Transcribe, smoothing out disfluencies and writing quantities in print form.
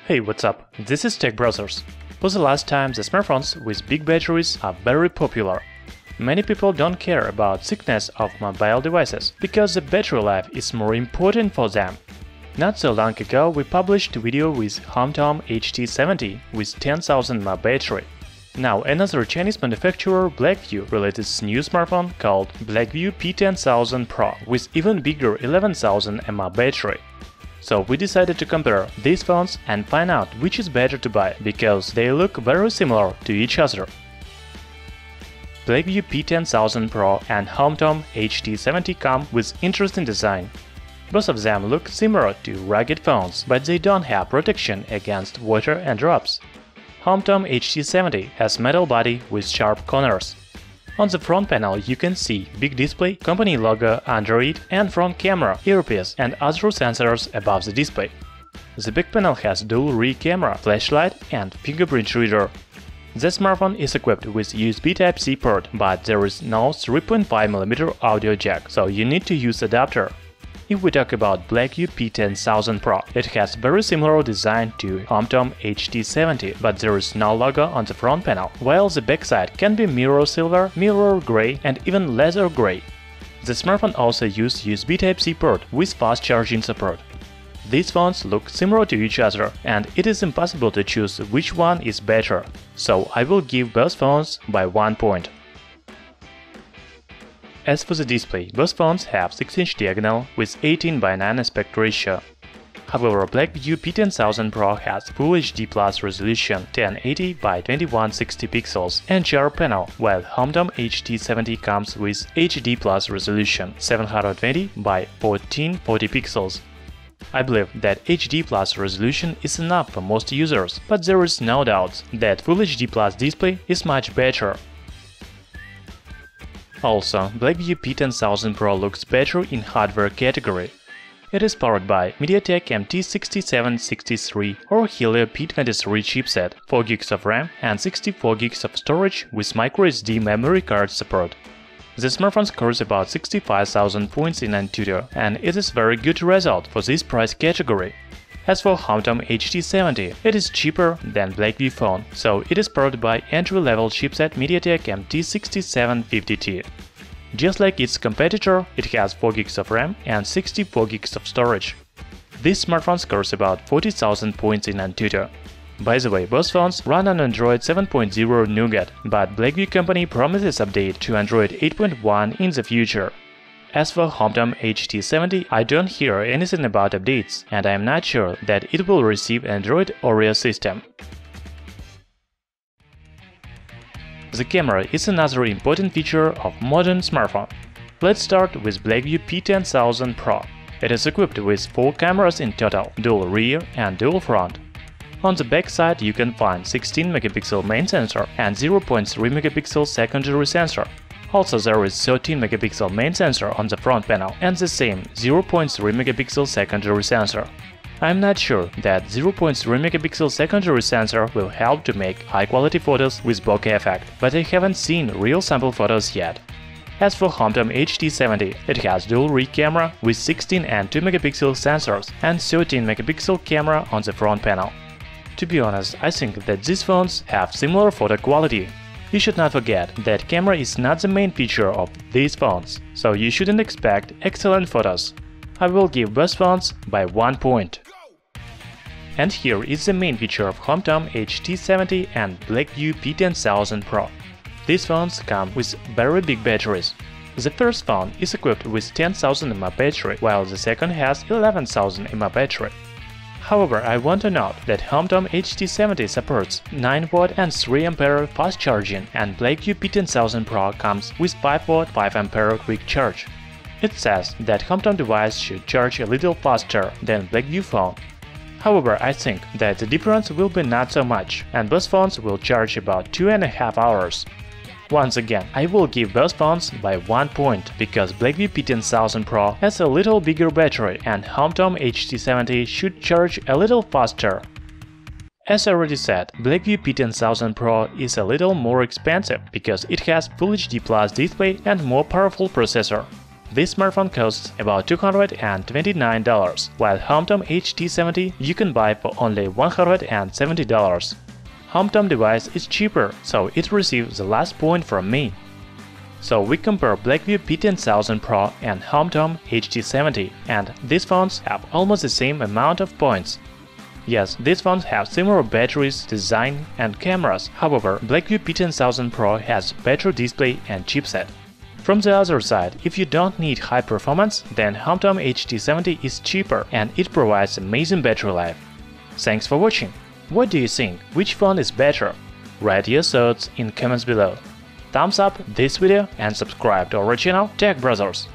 Hey, what's up? This is Tech Brothers. For the last time, the smartphones with big batteries are very popular. Many people don't care about thickness of mobile devices, because the battery life is more important for them. Not so long ago, we published a video with HOMTOM HT70 with 10,000 mAh battery. Now another Chinese manufacturer, Blackview, released its new smartphone called Blackview P10000 Pro with even bigger 11,000 mAh battery. So we decided to compare these phones and find out which is better to buy, because they look very similar to each other. Blackview P10000 Pro and HOMTOM HT70 come with interesting design. Both of them look similar to rugged phones, but they don't have protection against water and drops. HOMTOM HT70 has metal body with sharp corners. On the front panel you can see big display, company logo under it, and front camera, earpiece and other sensors above the display. The back panel has dual rear camera, flashlight and fingerprint reader. The smartphone is equipped with USB Type-C port, but there is no 3.5mm audio jack, so you need to use adapter. If we talk about Blackview P10000 Pro, it has very similar design to HOMTOM HT70, but there is no logo on the front panel, while the backside can be mirror silver, mirror gray and even leather gray. The smartphone also uses USB Type-C port with fast charging support. These phones look similar to each other, and it is impossible to choose which one is better, so I will give both phones by 1 point. As for the display, both phones have 6-inch diagonal with 18:9 aspect ratio. However, Blackview P10000 Pro has Full HD Plus resolution 1080 by 2160 pixels and sharp panel, while HOMTOM HT70 comes with HD Plus resolution 720 by 1440 pixels. I believe that HD Plus resolution is enough for most users, but there is no doubt that Full HD Plus display is much better. Also, Blackview P10000 Pro looks better in hardware category. It is powered by MediaTek MT6763 or Helio P23 chipset, 4GB of RAM and 64GB of storage with microSD memory card support. The smartphone scores about 65,000 points in Antutu, and it is very good result for this price category. As for HOMTOM HT70, it is cheaper than Blackview phone, so it is powered by entry-level chipset MediaTek MT6750T. Just like its competitor, it has 4GB of RAM and 64GB of storage. This smartphone scores about 40,000 points in Antutu. By the way, both phones run on Android 7.0 Nougat, but Blackview company promises update to Android 8.1 in the future. As for HOMTOM HT70, I don't hear anything about updates, and I am not sure that it will receive Android Oreo system. The camera is another important feature of modern smartphone. Let's start with Blackview P10000 Pro. It is equipped with 4 cameras in total, dual rear and dual front. On the back side you can find 16-megapixel main sensor and 0.3-megapixel secondary sensor. Also, there is 13-megapixel main sensor on the front panel and the same 0.3-megapixel secondary sensor. I'm not sure that 0.3-megapixel secondary sensor will help to make high-quality photos with bokeh effect, but I haven't seen real sample photos yet. As for HOMTOM HT70, it has dual rear camera with 16 and 2-megapixel sensors and 13-megapixel camera on the front panel. To be honest, I think that these phones have similar photo quality. You should not forget that camera is not the main feature of these phones, so you shouldn't expect excellent photos. I will give both phones by 1 point. And here is the main feature of HOMTOM HT70 and Blackview P10000 Pro. These phones come with very big batteries. The first phone is equipped with 10,000 mAh battery, while the second has 11,000 mAh battery. However, I want to note that HOMTOM HT70 supports 9V and 3A fast charging, and Blackview P10000 Pro comes with 5V 5A quick charge. It says that HOMTOM device should charge a little faster than Blackview phone. However, I think that the difference will be not so much, and both phones will charge about 2.5 hours. Once again, I will give both phones by 1 point, because Blackview P10000 Pro has a little bigger battery and HOMTOM HT70 should charge a little faster. As I already said, Blackview P10000 Pro is a little more expensive because it has Full HD Plus display and more powerful processor. this smartphone costs about $229, while HOMTOM HT70 you can buy for only $170. HOMTOM device is cheaper, so it receives the last point from me. So we compare Blackview P10000 Pro and HOMTOM HT70, and these phones have almost the same amount of points. Yes, these phones have similar batteries, design, and cameras, however, Blackview P10000 Pro has better display and chipset. From the other side, if you don't need high performance, then HOMTOM HT70 is cheaper and it provides amazing battery life. Thanks for watching! What do you think? Which phone is better? Write your thoughts in comments below. Thumbs up this video and subscribe to our channel Tech Brothers.